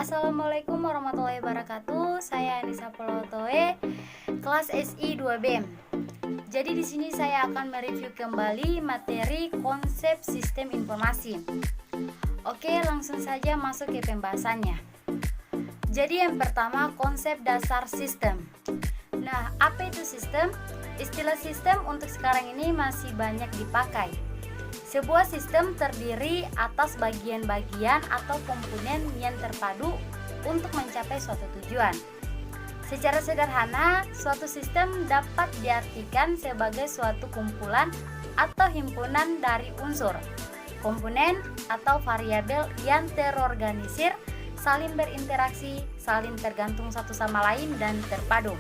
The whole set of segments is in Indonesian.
Assalamualaikum warahmatullahi wabarakatuh. Saya Anissa Polotoe, kelas SI 2BM. Jadi di sini saya akan mereview kembali materi konsep sistem informasi. Oke, langsung saja masuk ke pembahasannya. Jadi yang pertama, konsep dasar sistem. Nah, apa itu sistem? Istilah sistem untuk sekarang ini masih banyak dipakai. Sebuah sistem terdiri atas bagian-bagian atau komponen yang terpadu untuk mencapai suatu tujuan. Secara sederhana, suatu sistem dapat diartikan sebagai suatu kumpulan atau himpunan dari unsur, komponen atau variabel yang terorganisir, saling berinteraksi, saling tergantung satu sama lain, dan terpadu.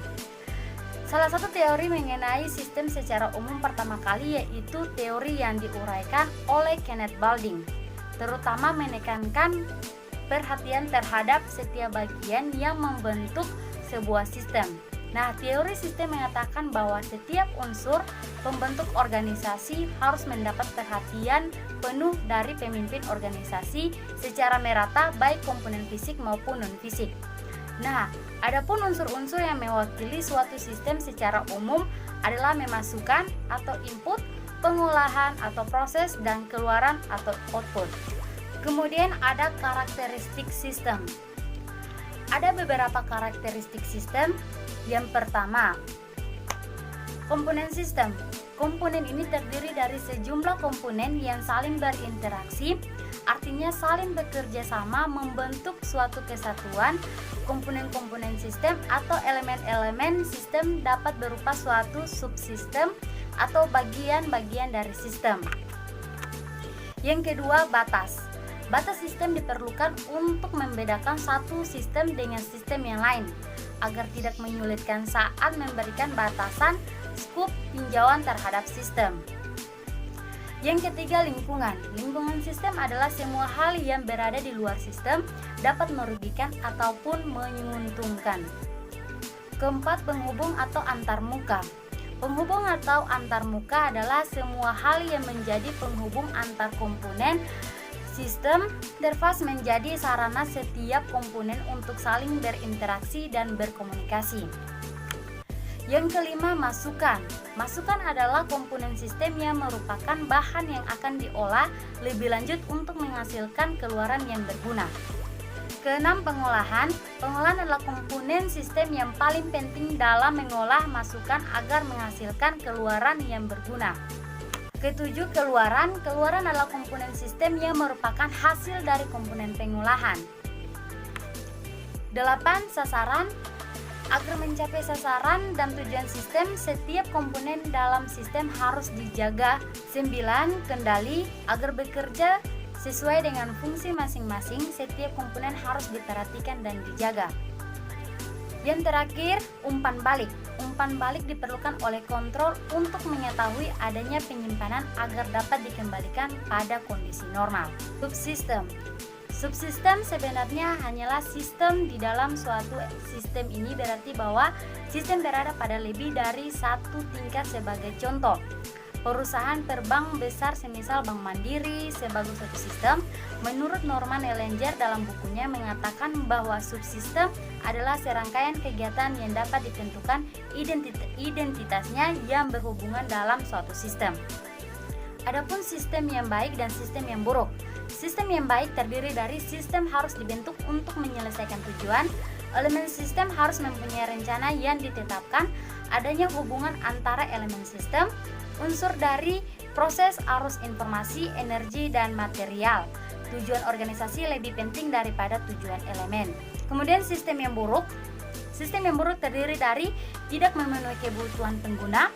Salah satu teori mengenai sistem secara umum pertama kali yaitu teori yang diuraikan oleh Kenneth Balding, terutama menekankan perhatian terhadap setiap bagian yang membentuk sebuah sistem. Nah, teori sistem mengatakan bahwa setiap unsur pembentuk organisasi harus mendapat perhatian penuh dari pemimpin organisasi secara merata, baik komponen fisik maupun non-fisik. Nah, adapun unsur-unsur yang mewakili suatu sistem secara umum adalah memasukkan atau input, pengolahan atau proses, dan keluaran atau output. Kemudian ada karakteristik sistem. Ada beberapa karakteristik sistem. Yang pertama, komponen sistem. Komponen ini terdiri dari sejumlah komponen yang saling berinteraksi, artinya saling bekerja sama membentuk suatu kesatuan. Komponen-komponen sistem atau elemen-elemen sistem dapat berupa suatu subsistem atau bagian-bagian dari sistem. Yang kedua, batas. Batas sistem diperlukan untuk membedakan satu sistem dengan sistem yang lain, agar tidak menyulitkan saat memberikan batasan skup tinjauan terhadap sistem. Yang ketiga, lingkungan. Lingkungan sistem adalah semua hal yang berada di luar sistem, dapat merugikan ataupun menguntungkan. Keempat, penghubung atau antarmuka. Penghubung atau antarmuka adalah semua hal yang menjadi penghubung antar komponen sistem. Interface menjadi sarana setiap komponen untuk saling berinteraksi dan berkomunikasi. Yang kelima, masukan. Masukan adalah komponen sistem yang merupakan bahan yang akan diolah lebih lanjut untuk menghasilkan keluaran yang berguna. Keenam, pengolahan. Pengolahan adalah komponen sistem yang paling penting dalam mengolah masukan agar menghasilkan keluaran yang berguna. Ketujuh, keluaran. Keluaran adalah komponen sistem yang merupakan hasil dari komponen pengolahan. 8, sasaran. Agar mencapai sasaran dan tujuan sistem, setiap komponen dalam sistem harus dijaga. 9, kendali. Agar bekerja sesuai dengan fungsi masing-masing, setiap komponen harus diperhatikan dan dijaga. Yang terakhir, umpan balik. Umpan balik diperlukan oleh kontrol untuk mengetahui adanya penyimpanan agar dapat dikembalikan pada kondisi normal. Subsistem. Subsistem sebenarnya hanyalah sistem di dalam suatu sistem. Ini berarti bahwa sistem berada pada lebih dari satu tingkat. Sebagai contoh, perusahaan perbank besar semisal Bank Mandiri sebagai suatu sistem. Menurut Norman Ellenger dalam bukunya mengatakan bahwa subsistem adalah serangkaian kegiatan yang dapat ditentukan identitasnya yang berhubungan dalam suatu sistem. Adapun sistem yang baik dan sistem yang buruk. Sistem yang baik terdiri dari sistem harus dibentuk untuk menyelesaikan tujuan. Elemen sistem harus mempunyai rencana yang ditetapkan. Adanya hubungan antara elemen sistem, unsur dari proses arus informasi, energi, dan material. Tujuan organisasi lebih penting daripada tujuan elemen. Kemudian sistem yang buruk. Sistem yang buruk terdiri dari tidak memenuhi kebutuhan pengguna,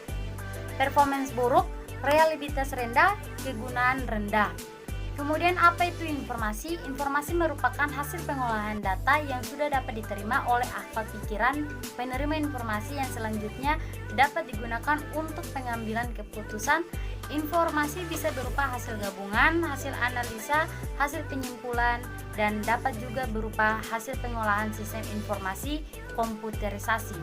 performance buruk, reliabilitas rendah, kegunaan rendah. Kemudian apa itu informasi? Informasi merupakan hasil pengolahan data yang sudah dapat diterima oleh akal pikiran penerima informasi yang selanjutnya dapat digunakan untuk pengambilan keputusan. Informasi bisa berupa hasil gabungan, hasil analisa, hasil penyimpulan, dan dapat juga berupa hasil pengolahan sistem informasi komputerisasi.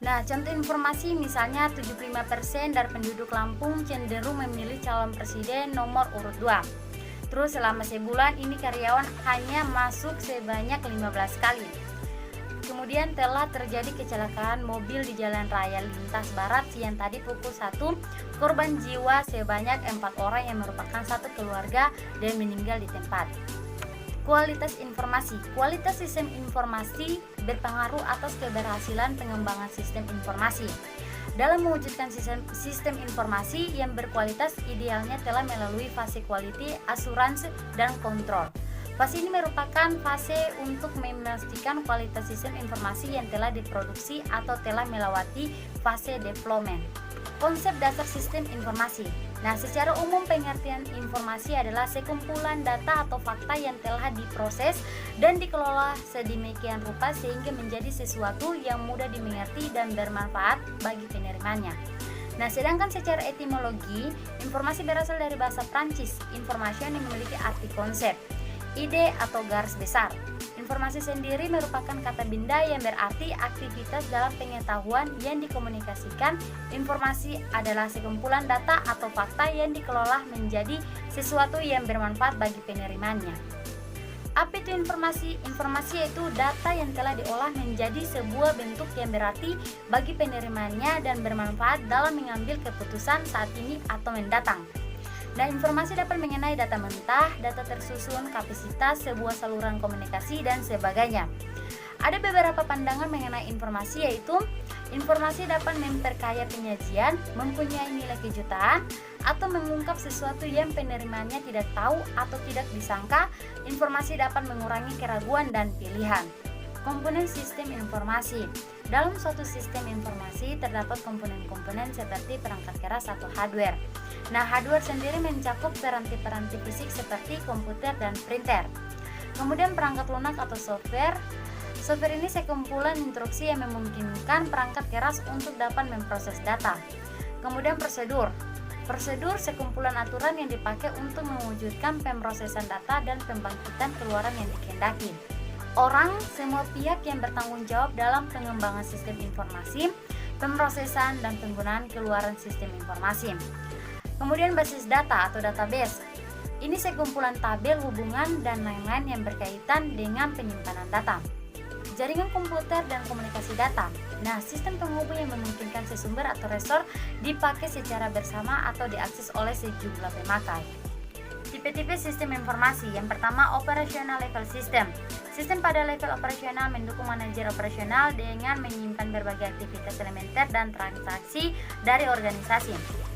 Nah, contoh informasi misalnya 75% dari penduduk Lampung cenderung memilih calon presiden nomor urut 2. Terus selama sebulan ini karyawan hanya masuk sebanyak 15 kali. Kemudian telah terjadi kecelakaan mobil di jalan raya lintas barat siang tadi pukul 1. Korban jiwa sebanyak 4 orang yang merupakan satu keluarga dan meninggal di tempat. Kualitas informasi. Kualitas sistem informasi berpengaruh atas keberhasilan pengembangan sistem informasi. Dalam mewujudkan sistem informasi yang berkualitas, idealnya telah melalui fase quality, assurance, dan kontrol. Fase ini merupakan fase untuk memastikan kualitas sistem informasi yang telah diproduksi atau telah melewati fase development. Konsep dasar sistem informasi. Nah, secara umum pengertian informasi adalah sekumpulan data atau fakta yang telah diproses dan dikelola sedemikian rupa sehingga menjadi sesuatu yang mudah dimengerti dan bermanfaat bagi penerimanya. Nah, sedangkan secara etimologi, informasi berasal dari bahasa Prancis, information yang memiliki arti konsep, ide atau garis besar. Informasi sendiri merupakan kata benda yang berarti aktivitas dalam pengetahuan yang dikomunikasikan. Informasi adalah sekumpulan data atau fakta yang dikelola menjadi sesuatu yang bermanfaat bagi penerimanya. Apa itu informasi? Informasi yaitu data yang telah diolah menjadi sebuah bentuk yang berarti bagi penerimanya dan bermanfaat dalam mengambil keputusan saat ini atau mendatang. Nah, informasi dapat mengenai data mentah, data tersusun, kapasitas, sebuah saluran komunikasi, dan sebagainya. Ada beberapa pandangan mengenai informasi, yaitu informasi dapat memperkaya penyajian, mempunyai nilai kejutan, atau mengungkap sesuatu yang penerimanya tidak tahu atau tidak disangka. Informasi dapat mengurangi keraguan dan pilihan. Komponen sistem informasi. Dalam suatu sistem informasi terdapat komponen-komponen seperti perangkat keras atau hardware. Nah, hardware sendiri mencakup peranti-peranti fisik seperti komputer dan printer. Kemudian perangkat lunak atau software. Software ini sekumpulan instruksi yang memungkinkan perangkat keras untuk dapat memproses data. Kemudian prosedur. Prosedur sekumpulan aturan yang dipakai untuk mewujudkan pemrosesan data dan pembangkitan keluaran yang dikehendaki. Orang, semua pihak yang bertanggung jawab dalam pengembangan sistem informasi, pemrosesan, dan penggunaan keluaran sistem informasi. Kemudian basis data atau database. Ini sekumpulan tabel, hubungan, dan lain-lain yang berkaitan dengan penyimpanan data. Jaringan komputer dan komunikasi data. Nah, sistem penghubung yang memungkinkan sesumber atau resor dipakai secara bersama atau diakses oleh sejumlah pemakai. Tipe-tipe sistem informasi. Yang pertama, operational level system. Sistem pada level operasional mendukung manajer operasional dengan menyimpan berbagai aktivitas elementer dan transaksi dari organisasi.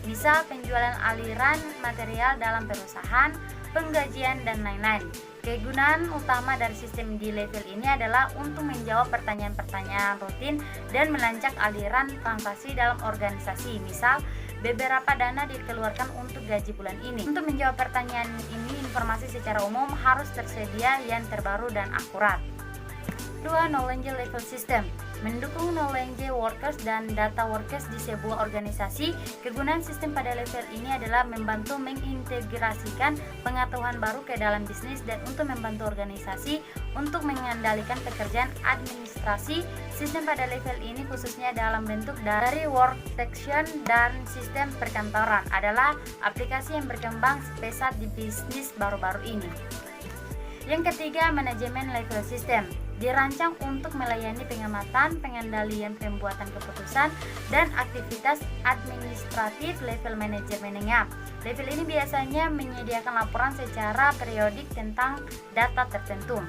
Misal penjualan aliran material dalam perusahaan, penggajian, dan lain-lain. Kegunaan utama dari sistem di level ini adalah untuk menjawab pertanyaan-pertanyaan rutin dan melacak aliran transaksi dalam organisasi. Misal, beberapa dana dikeluarkan untuk gaji bulan ini. Untuk menjawab pertanyaan ini, informasi secara umum harus tersedia yang terbaru dan akurat. 2. Knowledge level system. Mendukung knowledge workers dan data workers di sebuah organisasi. Kegunaan sistem pada level ini adalah membantu mengintegrasikan pengetahuan baru ke dalam bisnis dan untuk membantu organisasi untuk mengendalikan pekerjaan administrasi. Sistem pada level ini khususnya dalam bentuk dari workstation dan sistem perkantoran adalah aplikasi yang berkembang pesat di bisnis baru-baru ini. Yang ketiga, manajemen level system. Dirancang untuk melayani pengamatan, pengendalian pembuatan keputusan, dan aktivitas administratif level manajer menengah. Level ini biasanya menyediakan laporan secara periodik tentang data tertentu.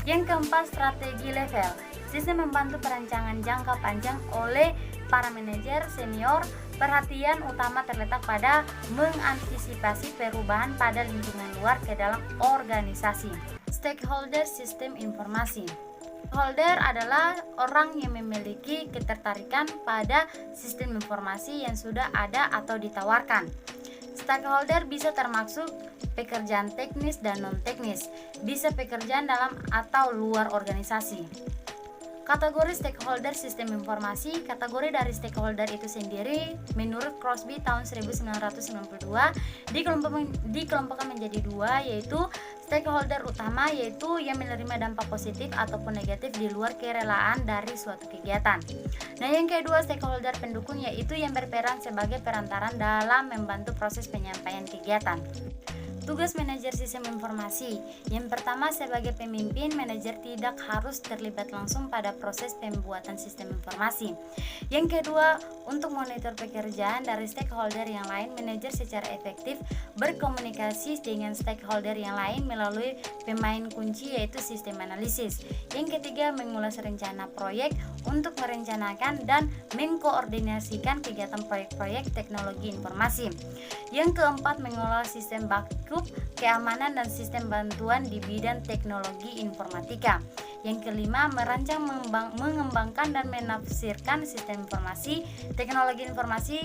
Yang keempat, strategi level. Sistem membantu perancangan jangka panjang oleh para manajer senior. Perhatian utama terletak pada mengantisipasi perubahan pada lingkungan luar ke dalam organisasi. Stakeholder sistem informasi. Stakeholder adalah orang yang memiliki ketertarikan pada sistem informasi yang sudah ada atau ditawarkan. Stakeholder bisa termasuk pekerjaan teknis dan non-teknis, bisa pekerjaan dalam atau luar organisasi. Kategori stakeholder sistem informasi. Kategori dari stakeholder itu sendiri menurut Crosby tahun 1992 dikelompokkan menjadi dua, yaitu stakeholder utama, yaitu yang menerima dampak positif ataupun negatif di luar kerelaan dari suatu kegiatan. Nah, yang kedua, stakeholder pendukung, yaitu yang berperan sebagai perantaran dalam membantu proses penyampaian kegiatan. Tugas manajer sistem informasi. Yang pertama, sebagai pemimpin, manajer tidak harus terlibat langsung pada proses pembuatan sistem informasi. Yang kedua, untuk monitor pekerjaan dari stakeholder yang lain, manajer secara efektif berkomunikasi dengan stakeholder yang lain melalui pemain kunci yaitu sistem analisis. Yang ketiga, mengulas rencana proyek untuk merencanakan dan mengkoordinasikan kegiatan proyek-proyek teknologi informasi. Yang keempat, mengelola sistem backup, keamanan dan sistem bantuan di bidang teknologi informatika. Yang kelima, merancang, mengembangkan dan menafsirkan sistem informasi, teknologi informasi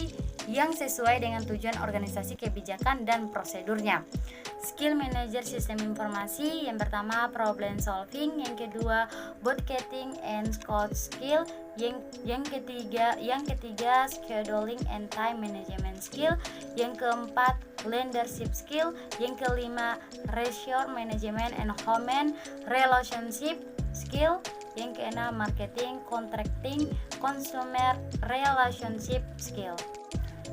yang sesuai dengan tujuan organisasi, kebijakan dan prosedurnya. Skill manager sistem informasi, yang pertama problem solving, yang kedua budgeting and cost skill, yang ketiga scheduling and time management skill, yang keempat leadership skill, yang kelima resource management and human relationship skill, yang keenam marketing, contracting, consumer relationship skill.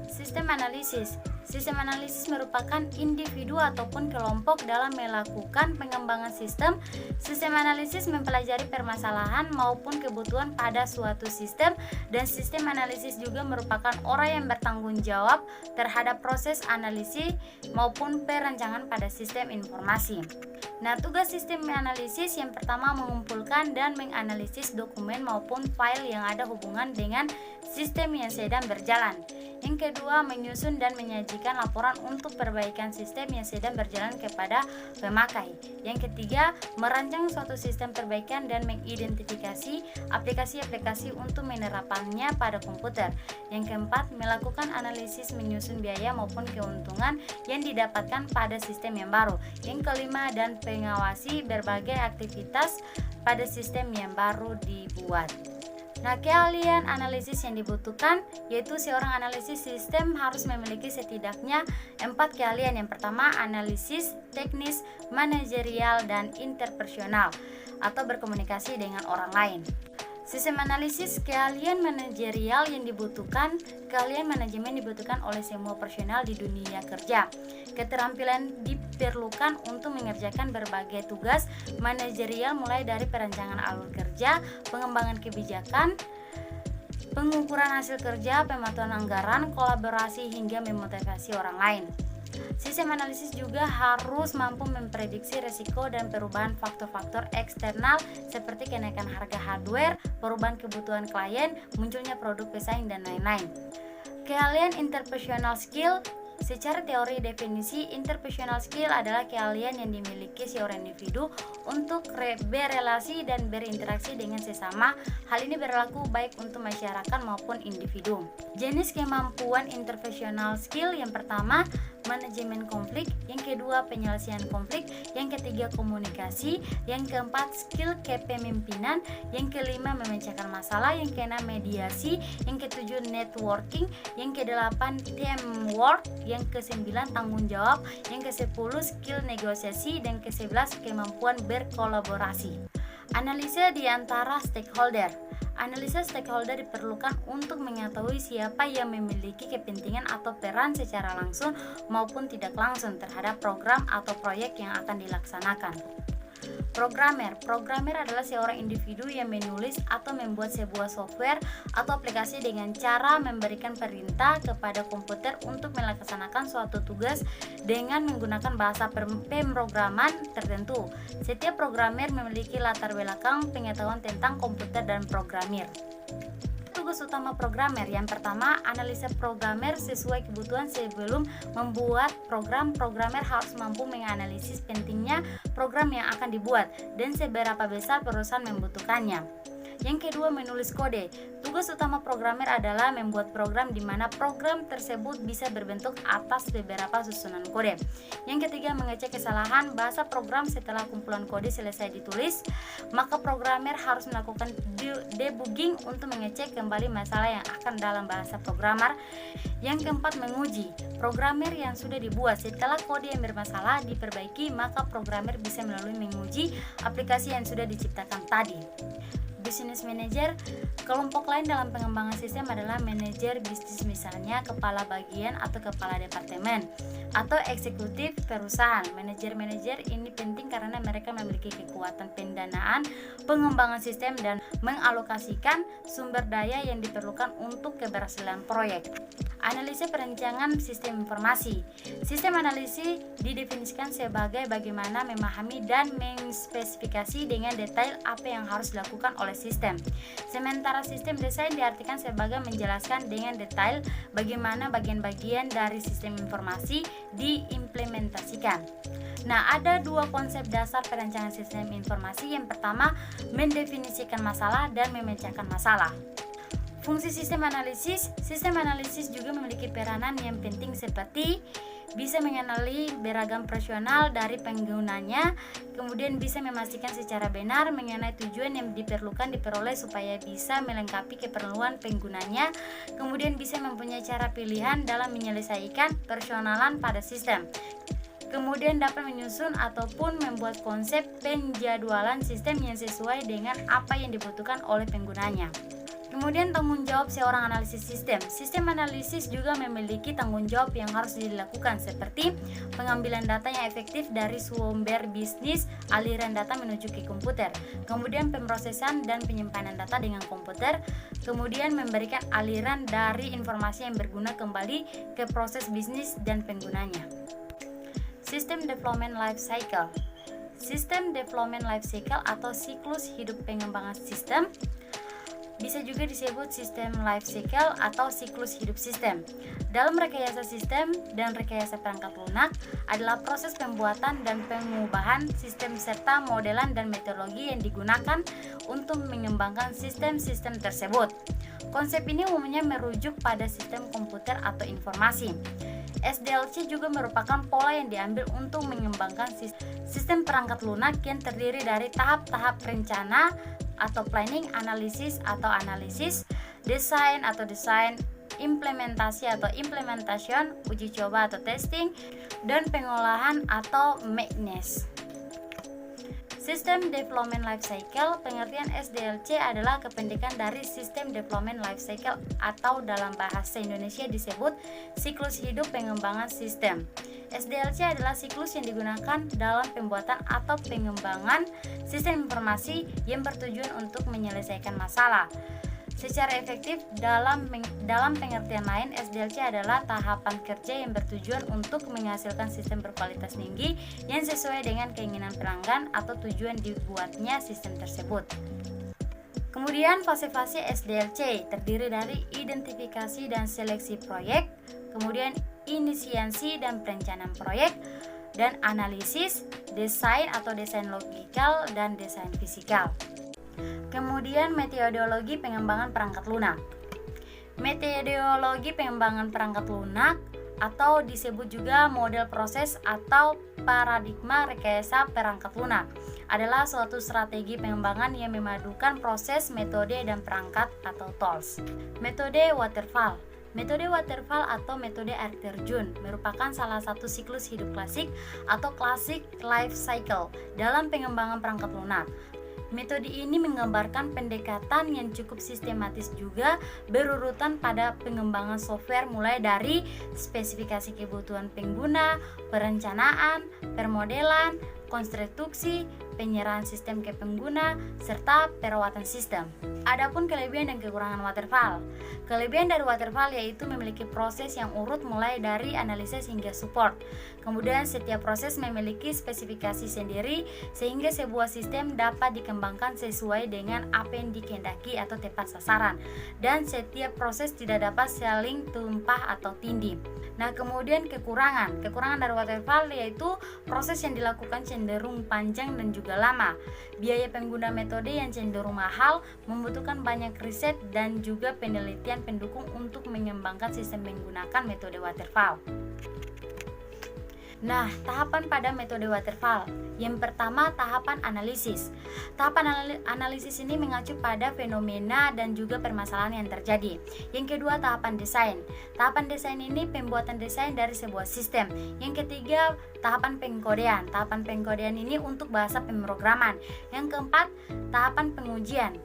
Sistem analisis. Sistem analisis merupakan individu ataupun kelompok dalam melakukan pengembangan sistem. Sistem analisis mempelajari permasalahan maupun kebutuhan pada suatu sistem, dan sistem analisis juga merupakan orang yang bertanggung jawab terhadap proses analisis maupun perancangan pada sistem informasi. Nah, tugas sistem analisis yang pertama mengumpulkan dan menganalisis dokumen maupun file yang ada hubungan dengan sistem yang sedang berjalan. Yang kedua, menyusun dan menyajikan laporan untuk perbaikan sistem yang sedang berjalan kepada pemakai. Yang ketiga, merancang suatu sistem perbaikan dan mengidentifikasi aplikasi-aplikasi untuk menerapkannya pada komputer. Yang keempat, melakukan analisis menyusun biaya maupun keuntungan yang didapatkan pada sistem yang baru. Yang kelima, dan mengawasi berbagai aktivitas pada sistem yang baru dibuat. Nah, keahlian analisis yang dibutuhkan yaitu seorang analisis sistem harus memiliki setidaknya 4 keahlian. Yang pertama, analisis teknis, manajerial, dan interpersonal atau berkomunikasi dengan orang lain. Sistem analisis, keahlian manajerial yang dibutuhkan. Keahlian manajemen dibutuhkan oleh semua personal di dunia kerja. Keterampilan diperlukan untuk mengerjakan berbagai tugas manajerial mulai dari perancangan alur kerja, pengembangan kebijakan, pengukuran hasil kerja, pemantauan anggaran, kolaborasi hingga memotivasi orang lain. Sistem analisis juga harus mampu memprediksi risiko dan perubahan faktor-faktor eksternal seperti kenaikan harga hardware, perubahan kebutuhan klien, munculnya produk pesaing, dan lain-lain. Keahlian interpersonal skill. Secara teori definisi, interpersonal skill adalah keahlian yang dimiliki seorang individu untuk berelasi dan berinteraksi dengan sesama. Hal ini berlaku baik untuk masyarakat maupun individu. Jenis kemampuan interpersonal skill, yang pertama manajemen konflik, yang kedua penyelesaian konflik, yang ketiga komunikasi, yang keempat skill kepemimpinan, yang kelima memecahkan masalah, yang keenam mediasi, yang ketujuh networking, yang kedelapan teamwork, yang kesembilan tanggung jawab, yang kesepuluh skill negosiasi, dan kesebelas kemampuan berkolaborasi. Analisa di antara stakeholder. Analisa stakeholder diperlukan untuk mengetahui siapa yang memiliki kepentingan atau peran secara langsung maupun tidak langsung terhadap program atau proyek yang akan dilaksanakan. Programmer adalah seorang individu yang menulis atau membuat sebuah software atau aplikasi dengan cara memberikan perintah kepada komputer untuk melaksanakan suatu tugas dengan menggunakan bahasa pemrograman tertentu. Setiap programmer memiliki latar belakang pengetahuan tentang komputer dan programir. Tugas utama programmer, yang pertama, analisa programmer sesuai kebutuhan. Sebelum membuat program, programmer harus mampu menganalisis pentingnya program yang akan dibuat dan seberapa besar perusahaan membutuhkannya. Yang kedua, menulis kode. Tugas utama programmer adalah membuat program di mana program tersebut bisa berbentuk atas beberapa susunan kode. Yang ketiga, mengecek kesalahan bahasa program. Setelah kumpulan kode selesai ditulis, maka programmer harus melakukan debugging untuk mengecek kembali masalah yang akan dalam bahasa programmer. Yang keempat, menguji. Programmer yang sudah dibuat setelah kode yang bermasalah diperbaiki, maka programmer bisa melalui menguji aplikasi yang sudah diciptakan tadi. business manager. Kelompok lain dalam pengembangan sistem adalah manajer bisnis, misalnya kepala bagian atau kepala departemen atau eksekutif perusahaan. Manajer-manajer ini penting karena mereka memiliki kekuatan pendanaan, pengembangan sistem, dan mengalokasikan sumber daya yang diperlukan untuk keberhasilan proyek. Analisis perencanaan sistem informasi. Sistem analisis didefinisikan sebagai bagaimana memahami dan menspesifikasi dengan detail apa yang harus dilakukan oleh sistem. Sementara sistem desain diartikan sebagai menjelaskan dengan detail bagaimana bagian-bagian dari sistem informasi diimplementasikan. Nah, ada dua konsep dasar perencanaan sistem informasi. Yang pertama, mendefinisikan masalah dan memecahkan masalah. Fungsi sistem analisis juga memiliki peranan yang penting seperti bisa mengenali beragam personal dari penggunanya, kemudian bisa memastikan secara benar mengenai tujuan yang diperoleh supaya bisa melengkapi keperluan penggunanya, kemudian bisa mempunyai cara pilihan dalam menyelesaikan personalan pada sistem. Kemudian dapat menyusun ataupun membuat konsep penjadwalan sistem yang sesuai dengan apa yang dibutuhkan oleh penggunanya. Kemudian tanggung jawab seorang analisis sistem. Sistem analisis juga memiliki tanggung jawab yang harus dilakukan seperti pengambilan data yang efektif dari sumber bisnis, aliran data menuju ke komputer, kemudian pemrosesan dan penyimpanan data dengan komputer, kemudian memberikan aliran dari informasi yang berguna kembali ke proses bisnis dan penggunanya. Sistem development life cycle. Sistem development life cycle atau siklus hidup pengembangan sistem bisa juga disebut sistem life cycle atau siklus hidup sistem. Dalam rekayasa sistem dan rekayasa perangkat lunak adalah proses pembuatan dan pengubahan sistem serta modelan dan metodologi yang digunakan untuk mengembangkan sistem-sistem tersebut. Konsep ini umumnya merujuk pada sistem komputer atau informasi. SDLC juga merupakan pola yang diambil untuk mengembangkan sistem perangkat lunak yang terdiri dari tahap-tahap rencana atau planning, analisis atau analisis, desain atau desain, implementasi atau implementation, uji coba atau testing, dan pengolahan atau maintenance. System Development Life Cycle, pengertian SDLC adalah kependekan dari System Development Life Cycle atau dalam bahasa Indonesia disebut siklus hidup pengembangan sistem. SDLC adalah siklus yang digunakan dalam pembuatan atau pengembangan sistem informasi yang bertujuan untuk menyelesaikan masalah. Secara efektif, dalam pengertian lain, SDLC adalah tahapan kerja yang bertujuan untuk menghasilkan sistem berkualitas tinggi yang sesuai dengan keinginan pelanggan atau tujuan dibuatnya sistem tersebut. Kemudian fase-fase SDLC terdiri dari identifikasi dan seleksi proyek, kemudian inisiasi dan perencanaan proyek, dan analisis, desain atau desain logikal, dan desain fisikal. Kemudian metodologi pengembangan perangkat lunak. Metodologi pengembangan perangkat lunak atau disebut juga model proses atau paradigma rekayasa perangkat lunak adalah suatu strategi pengembangan yang memadukan proses, metode, dan perangkat atau tools. Metode waterfall. Metode waterfall atau metode air terjun merupakan salah satu siklus hidup klasik atau classic life cycle dalam pengembangan perangkat lunak. Metode ini menggambarkan pendekatan yang cukup sistematis juga berurutan pada pengembangan software mulai dari spesifikasi kebutuhan pengguna, perencanaan, permodelan, konstruksi, penyerahan sistem ke pengguna, serta perawatan sistem. Adapun kelebihan dan kekurangan waterfall. Kelebihan dari waterfall yaitu memiliki proses yang urut mulai dari analisis hingga support. Kemudian setiap proses memiliki spesifikasi sendiri sehingga sebuah sistem dapat dikembangkan sesuai dengan apa yang dikehendaki atau tepat sasaran. Dan setiap proses tidak dapat saling tumpah atau tindih. Nah, kemudian kekurangan dari waterfall yaitu proses yang dilakukan cenderung panjang dan juga lama. Biaya pengguna metode yang cenderung mahal, membutuhkan banyak riset dan juga penelitian pendukung untuk mengembangkan sistem menggunakan metode waterfall. Nah, tahapan pada metode waterfall. Yang pertama, tahapan analisis. Tahapan analisis ini mengacu pada fenomena dan juga permasalahan yang terjadi. Yang kedua, tahapan desain. Tahapan desain ini pembuatan desain dari sebuah sistem. Yang ketiga, tahapan pengkodean. Tahapan pengkodean ini untuk bahasa pemrograman. Yang keempat, tahapan pengujian.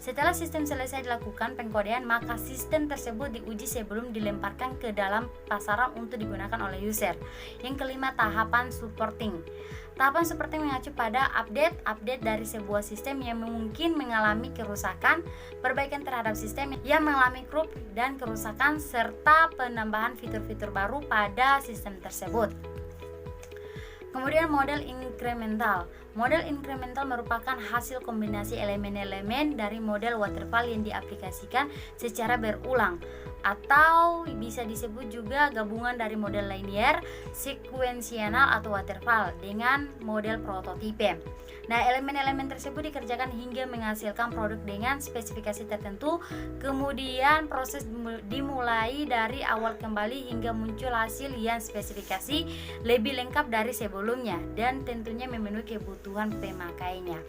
Setelah sistem selesai dilakukan pengkodean, maka sistem tersebut diuji sebelum dilemparkan ke dalam pasaran untuk digunakan oleh user. Yang kelima, tahapan supporting. Tahapan supporting mengacu pada update dari sebuah sistem yang mungkin mengalami kerusakan, perbaikan terhadap sistem yang mengalami kerup dan kerusakan, serta penambahan fitur-fitur baru pada sistem tersebut. Kemudian model incremental. Model incremental merupakan hasil kombinasi elemen-elemen dari model waterfall yang diaplikasikan secara berulang, atau bisa disebut juga gabungan dari model linear, sekuensial atau waterfall dengan model prototipe. Nah, elemen-elemen tersebut dikerjakan hingga menghasilkan produk dengan spesifikasi tertentu. Kemudian proses dimulai dari awal kembali hingga muncul hasil yang spesifikasi lebih lengkap dari sebelumnya dan tentunya memenuhi kebutuhan pemakainya.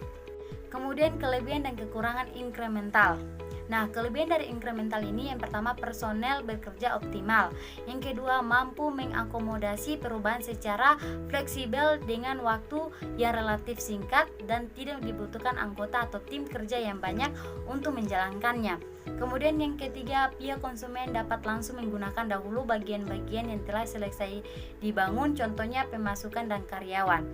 Kemudian kelebihan dan kekurangan incremental. Nah, kelebihan dari incremental ini yang pertama, personel bekerja optimal. Yang kedua, mampu mengakomodasi perubahan secara fleksibel dengan waktu yang relatif singkat dan tidak dibutuhkan anggota atau tim kerja yang banyak untuk menjalankannya. Kemudian yang ketiga, pihak konsumen dapat langsung menggunakan dahulu bagian-bagian yang telah selesai dibangun, contohnya pemasukan dan karyawan.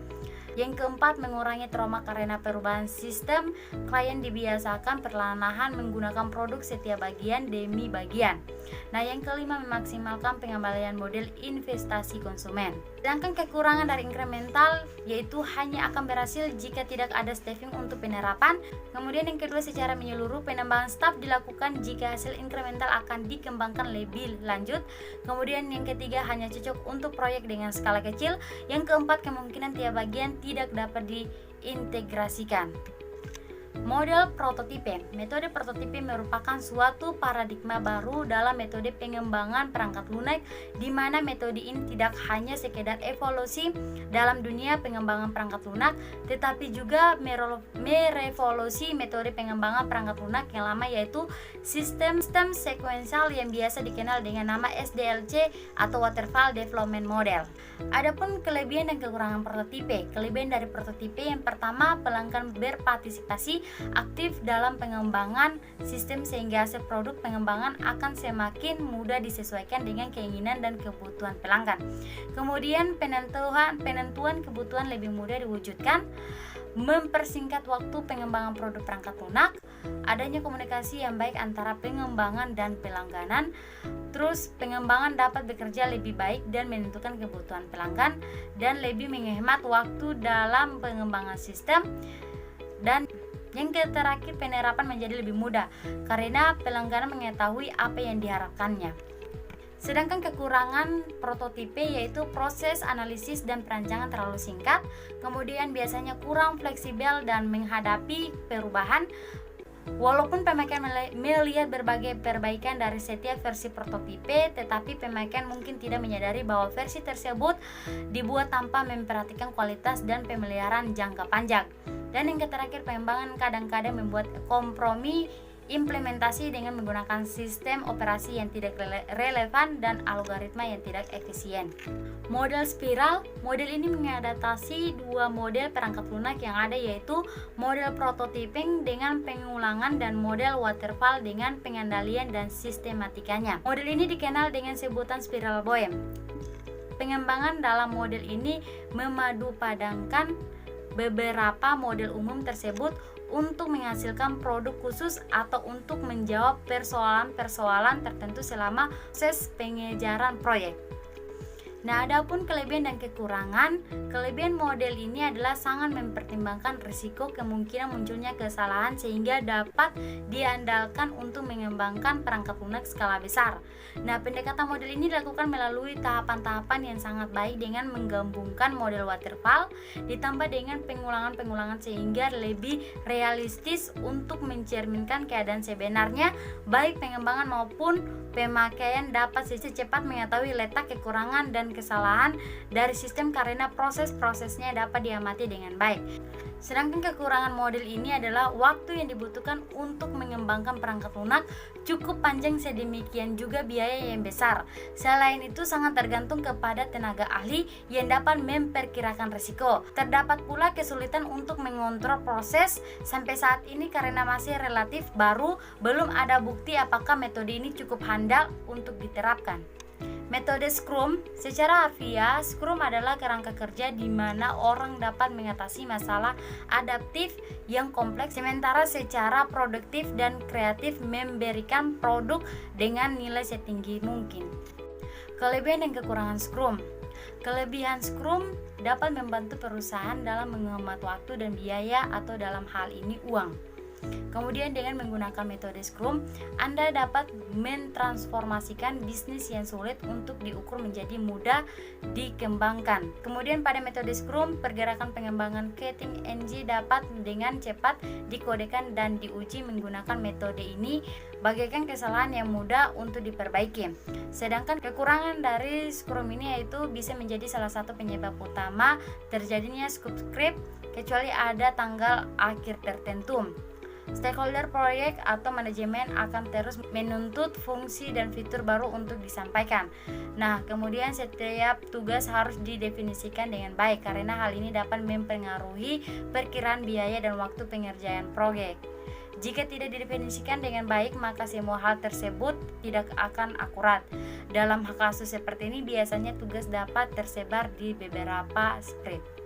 Yang keempat, mengurangi trauma karena perubahan sistem. Klien dibiasakan perlahan-lahan menggunakan produk setiap bagian demi bagian. Nah, yang kelima, memaksimalkan pengembalian model investasi konsumen. Sedangkan kekurangan dari incremental yaitu hanya akan berhasil jika tidak ada staffing untuk penerapan. Kemudian yang kedua, secara menyeluruh penambahan staf dilakukan jika hasil incremental akan dikembangkan lebih lanjut. Kemudian yang ketiga, hanya cocok untuk proyek dengan skala kecil. Yang keempat, kemungkinan tiap bagian tidak dapat diintegrasikan. Model prototipe. Metode prototipe merupakan suatu paradigma baru dalam metode pengembangan perangkat lunak, di mana metode ini tidak hanya sekedar evolusi dalam dunia pengembangan perangkat lunak, tetapi juga merevolusi metode pengembangan perangkat lunak yang lama, yaitu sistem sekuensial yang biasa dikenal dengan nama SDLC atau Waterfall Development Model. Adapun kelebihan dan kekurangan prototipe. Kelebihan dari prototipe yang pertama, pelanggan berpartisipasi aktif dalam pengembangan sistem sehingga hasil produk pengembangan akan semakin mudah disesuaikan dengan keinginan dan kebutuhan pelanggan. Kemudian penentuan kebutuhan lebih mudah diwujudkan, mempersingkat waktu pengembangan produk perangkat lunak, adanya komunikasi yang baik antara pengembangan dan pelangganan, terus pengembangan dapat bekerja lebih baik dan menentukan kebutuhan pelanggan, dan lebih menghemat waktu dalam pengembangan sistem, dan yang terakhir, penerapan menjadi lebih mudah karena pelanggan mengetahui apa yang diharapkannya. Sedangkan kekurangan prototipe yaitu proses analisis dan perancangan terlalu singkat, kemudian biasanya kurang fleksibel dan menghadapi perubahan. Walaupun pemakaian melihat berbagai perbaikan dari setiap versi prototipe, tetapi pemakaian mungkin tidak menyadari bahwa versi tersebut dibuat tanpa memperhatikan kualitas dan pemeliharaan jangka panjang. Dan yang terakhir, pengembangan kadang-kadang membuat kompromi implementasi dengan menggunakan sistem operasi yang tidak relevan dan algoritma yang tidak efisien. Model spiral. Model ini mengadaptasi dua model perangkat lunak yang ada, yaitu model prototyping dengan pengulangan dan model waterfall dengan pengendalian dan sistematikanya. Model ini dikenal dengan sebutan spiral boem. Pengembangan dalam model ini memadupadankan beberapa model umum tersebut untuk menghasilkan produk khusus atau untuk menjawab persoalan-persoalan tertentu selama proses pengejaran proyek. Nah, adapun kelebihan dan kekurangan. Kelebihan model ini adalah sangat mempertimbangkan risiko kemungkinan munculnya kesalahan sehingga dapat diandalkan untuk mengembangkan perangkat lunak skala besar. Nah, pendekatan model ini dilakukan melalui tahapan-tahapan yang sangat baik dengan menggabungkan model waterfall ditambah dengan pengulangan-pengulangan sehingga lebih realistis untuk mencerminkan keadaan sebenarnya. Baik pengembangan maupun pemakaian dapat secepat mengetahui letak kekurangan dan dan kesalahan dari sistem karena proses-prosesnya dapat diamati dengan baik. Sedangkan kekurangan model ini adalah waktu yang dibutuhkan untuk mengembangkan perangkat lunak cukup panjang, sedemikian juga biaya yang besar. Selain itu sangat tergantung kepada tenaga ahli yang dapat memperkirakan risiko. Terdapat pula kesulitan untuk mengontrol proses sampai saat ini karena masih relatif baru, belum ada bukti apakah metode ini cukup handal untuk diterapkan. Metode Scrum, secara harfiah, Scrum adalah kerangka kerja di mana orang dapat mengatasi masalah adaptif yang kompleks, sementara secara produktif dan kreatif memberikan produk dengan nilai setinggi mungkin. Kelebihan dan kekurangan Scrum. Kelebihan Scrum dapat membantu perusahaan dalam menghemat waktu dan biaya, atau dalam hal ini uang. Kemudian dengan menggunakan metode Scrum, Anda dapat mentransformasikan bisnis yang sulit untuk diukur menjadi mudah dikembangkan. Kemudian pada metode Scrum, pergerakan pengembangan cutting edge dapat dengan cepat dikodekan dan diuji menggunakan metode ini, bagaikan kesalahan yang mudah untuk diperbaiki. Sedangkan kekurangan dari Scrum ini yaitu bisa menjadi salah satu penyebab utama terjadinya script kecuali ada tanggal akhir tertentu. Stakeholder proyek atau manajemen akan terus menuntut fungsi dan fitur baru untuk disampaikan. Nah, kemudian setiap tugas harus didefinisikan dengan baik karena hal ini dapat mempengaruhi perkiraan biaya dan waktu pengerjaan proyek. Jika tidak didefinisikan dengan baik, maka semua hal tersebut tidak akan akurat. Dalam kasus seperti ini, biasanya tugas dapat tersebar di beberapa sprint.